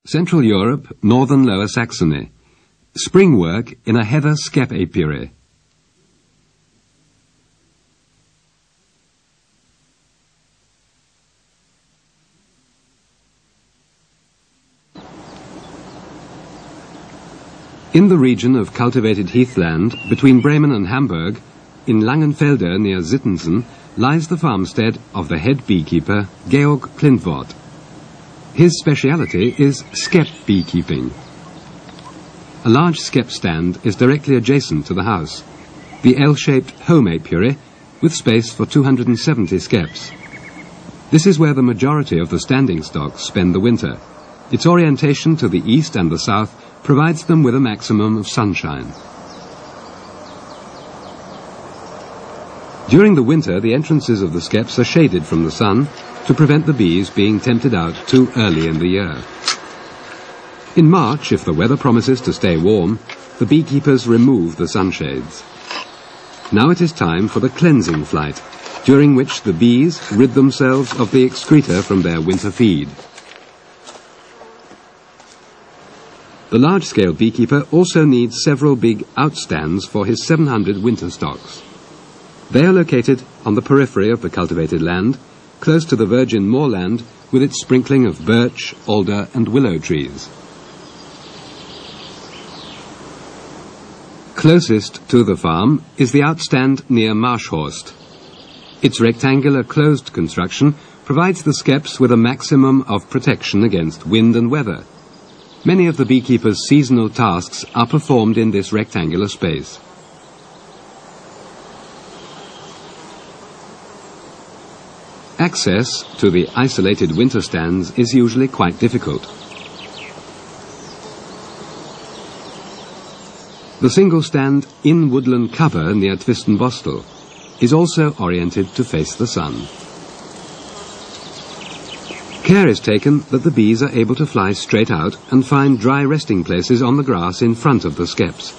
Central Europe, northern Lower Saxony. Spring work in a heather Skep apiary. In the region of cultivated heathland, between Bremen and Hamburg, in Langenfelde near Zittensen, lies the farmstead of the head beekeeper, Georg Klintwort. His speciality is Skep beekeeping. A large Skep stand is directly adjacent to the house, the L-shaped home apiary, with space for 270 Skeps. This is where the majority of the standing stocks spend the winter. Its orientation to the east and the south provides them with a maximum of sunshine. During the winter, the entrances of the Skeps are shaded from the sun to prevent the bees being tempted out too early in the year. In March, if the weather promises to stay warm, the beekeepers remove the sunshades. Now it is time for the cleansing flight, during which the bees rid themselves of the excreta from their winter feed. The large-scale beekeeper also needs several big outstands for his 700 winter stocks. They are located on the periphery of the cultivated land, close to the virgin moorland with its sprinkling of birch, alder and willow trees. Closest to the farm is the outstand near Marschhorst. Its rectangular closed construction provides the Skeps with a maximum of protection against wind and weather. Many of the beekeepers' seasonal tasks are performed in this rectangular space. Access to the isolated winter stands is usually quite difficult. The single stand in woodland cover near Twistenbostel is also oriented to face the sun. Care is taken that the bees are able to fly straight out and find dry resting places on the grass in front of the Skeps.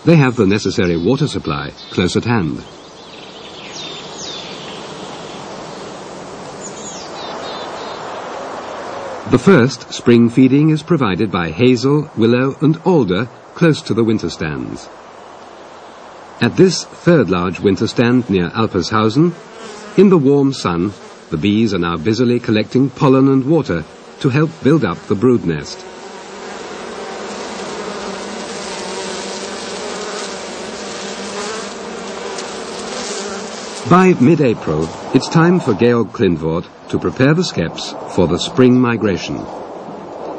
They have the necessary water supply close at hand. The first spring feeding is provided by hazel, willow and alder close to the winter stands. At this third large winter stand near Alpershausen, in the warm sun, the bees are now busily collecting pollen and water to help build up the brood nest. By mid-April, it's time for Georg Klintwort to prepare the Skeps for the spring migration.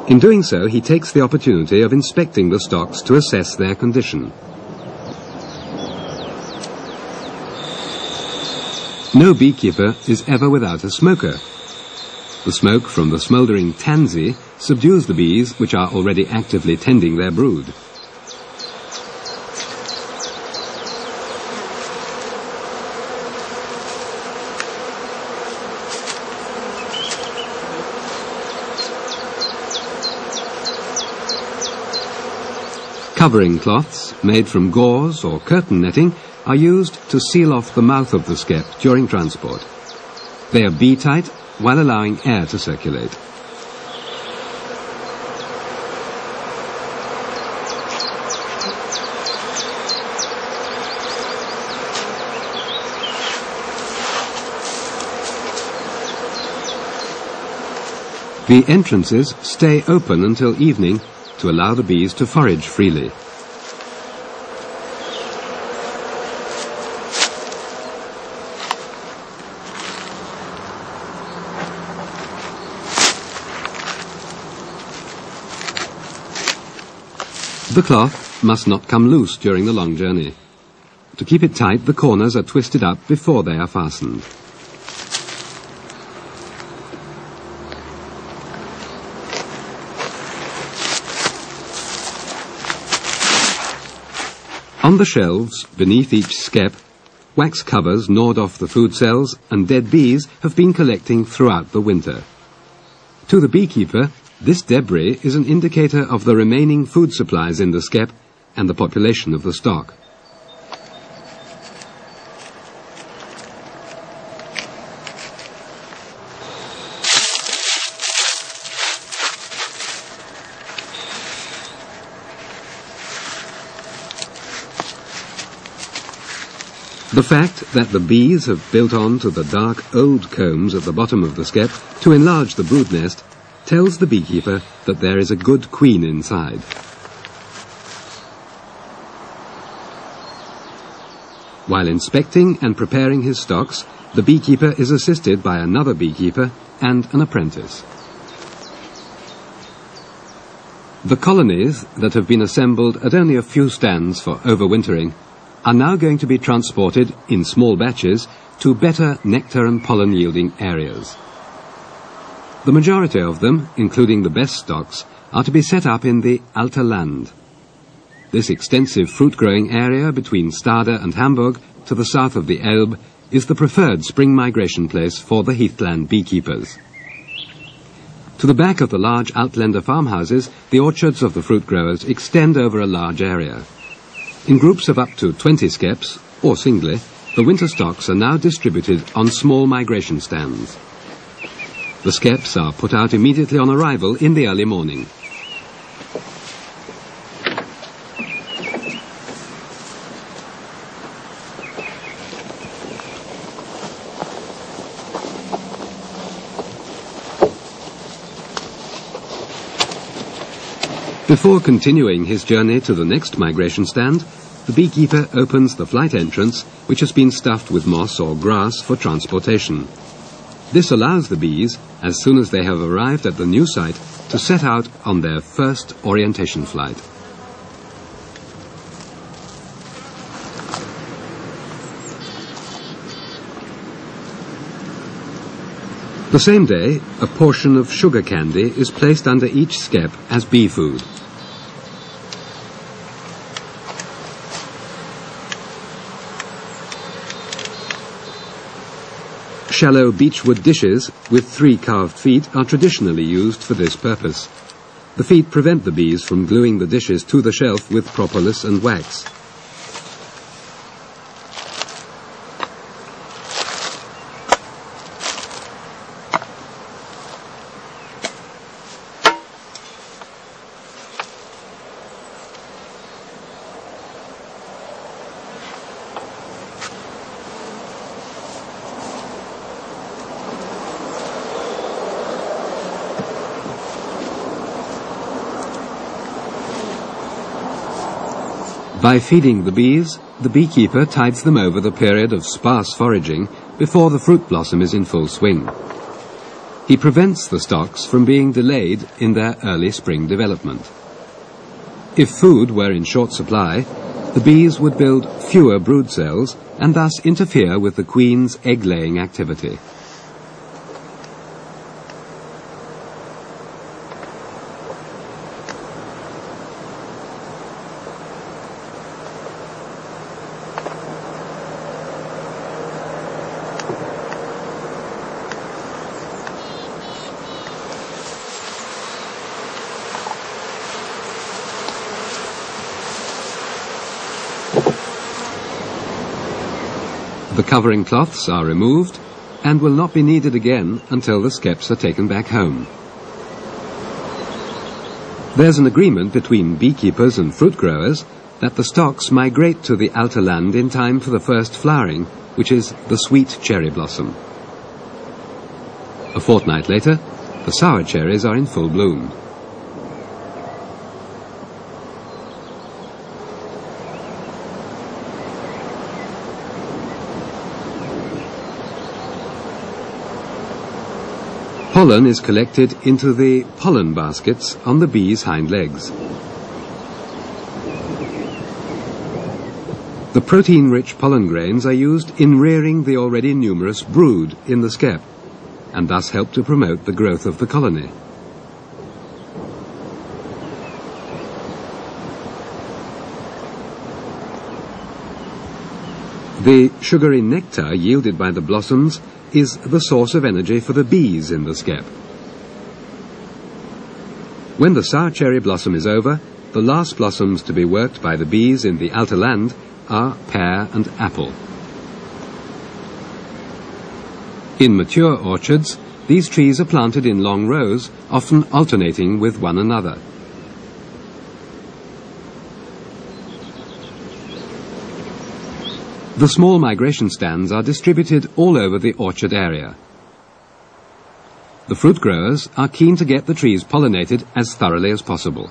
In doing so, he takes the opportunity of inspecting the stocks to assess their condition. No beekeeper is ever without a smoker. The smoke from the smouldering tansy subdues the bees which are already actively tending their brood. Covering cloths, made from gauze or curtain netting, are used to seal off the mouth of the Skep during transport. They are bee-tight while allowing air to circulate. The entrances stay open until evening to allow the bees to forage freely. The cloth must not come loose during the long journey. To keep it tight, the corners are twisted up before they are fastened. On the shelves, beneath each Skep, wax covers gnawed off the food cells and dead bees have been collecting throughout the winter. To the beekeeper, this debris is an indicator of the remaining food supplies in the Skep and the population of the stock. The fact that the bees have built on to the dark old combs at the bottom of the skep to enlarge the brood nest tells the beekeeper that there is a good queen inside. While inspecting and preparing his stocks, the beekeeper is assisted by another beekeeper and an apprentice. The colonies that have been assembled at only a few stands for overwintering are now going to be transported in small batches to better nectar and pollen yielding areas. The majority of them, including the best stocks, are to be set up in the Alte Land. This extensive fruit-growing area between Stade and Hamburg to the south of the Elbe is the preferred spring migration place for the Heathland beekeepers. To the back of the large Outlander farmhouses, the orchards of the fruit growers extend over a large area. In groups of up to 20 skeps, or singly, the winter stocks are now distributed on small migration stands. The skeps are put out immediately on arrival in the early morning. Before continuing his journey to the next migration stand, the beekeeper opens the flight entrance, which has been stuffed with moss or grass for transportation. This allows the bees, as soon as they have arrived at the new site, to set out on their first orientation flight. The same day, a portion of sugar candy is placed under each skep as bee food. Shallow beechwood dishes with 3 carved feet are traditionally used for this purpose. The feet prevent the bees from gluing the dishes to the shelf with propolis and wax. By feeding the bees, the beekeeper tides them over the period of sparse foraging before the fruit blossom is in full swing. He prevents the stocks from being delayed in their early spring development. If food were in short supply, the bees would build fewer brood cells and thus interfere with the queen's egg-laying activity. The covering cloths are removed and will not be needed again until the skeps are taken back home. There's an agreement between beekeepers and fruit growers that the stocks migrate to the Alte Land in time for the first flowering, which is the sweet cherry blossom. A fortnight later, the sour cherries are in full bloom. Pollen is collected into the pollen baskets on the bees' hind legs. The protein-rich pollen grains are used in rearing the already numerous brood in the skep, and thus help to promote the growth of the colony. The sugary nectar yielded by the blossoms is the source of energy for the bees in the skep. When the sour cherry blossom is over, the last blossoms to be worked by the bees in the Alte Land are pear and apple. In mature orchards, these trees are planted in long rows, often alternating with one another. The small migration stands are distributed all over the orchard area. The fruit growers are keen to get the trees pollinated as thoroughly as possible.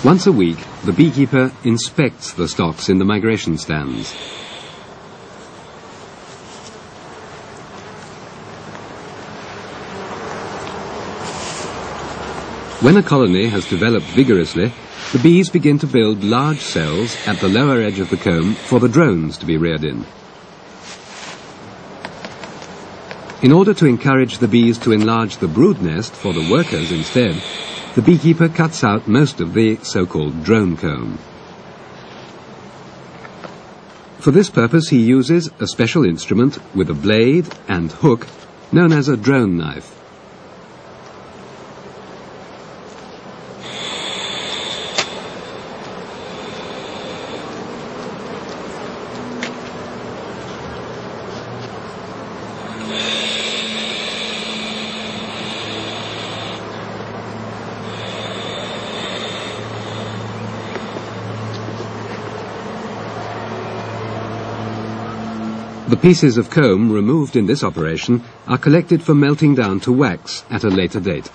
Once a week, the beekeeper inspects the stocks in the migration stands. When a colony has developed vigorously, the bees begin to build large cells at the lower edge of the comb for the drones to be reared in. In order to encourage the bees to enlarge the brood nest for the workers instead, the beekeeper cuts out most of the so-called drone comb. For this purpose he uses a special instrument with a blade and hook known as a drone knife. The pieces of comb removed in this operation are collected for melting down to wax at a later date.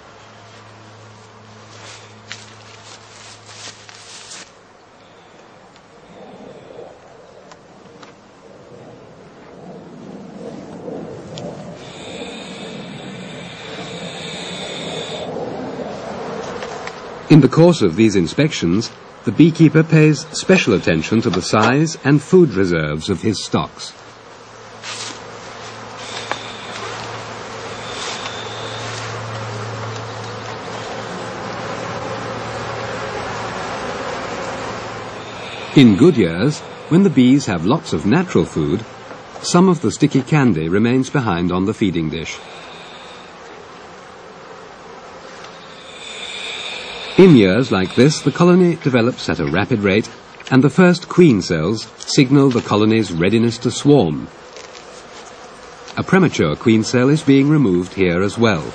In the course of these inspections, the beekeeper pays special attention to the size and food reserves of his stocks. In good years, when the bees have lots of natural food, some of the sticky candy remains behind on the feeding dish. In years like this, the colony develops at a rapid rate, and the first queen cells signal the colony's readiness to swarm. A premature queen cell is being removed here as well.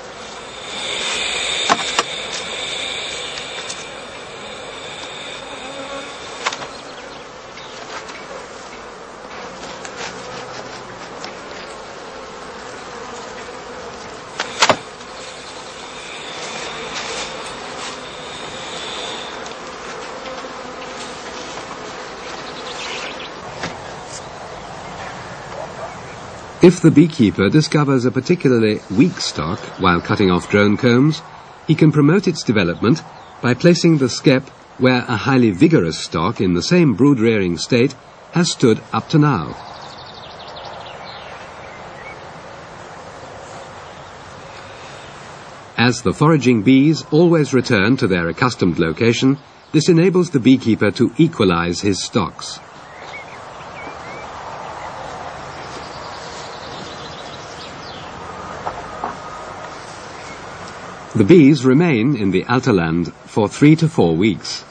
If the beekeeper discovers a particularly weak stock while cutting off drone combs, he can promote its development by placing the skep where a highly vigorous stock in the same brood-rearing state has stood up to now. As the foraging bees always return to their accustomed location, this enables the beekeeper to equalize his stocks. The bees remain in the Alterland for 3 to 4 weeks.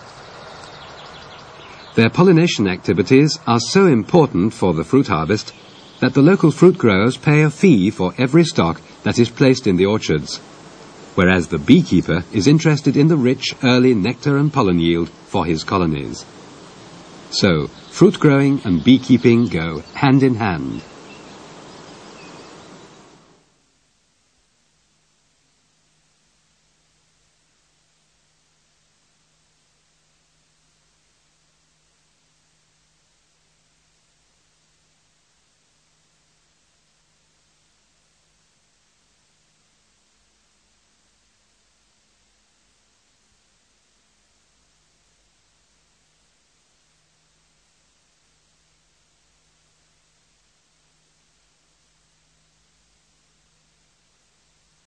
Their pollination activities are so important for the fruit harvest that the local fruit growers pay a fee for every stock that is placed in the orchards, whereas the beekeeper is interested in the rich early nectar and pollen yield for his colonies. So, fruit growing and beekeeping go hand in hand.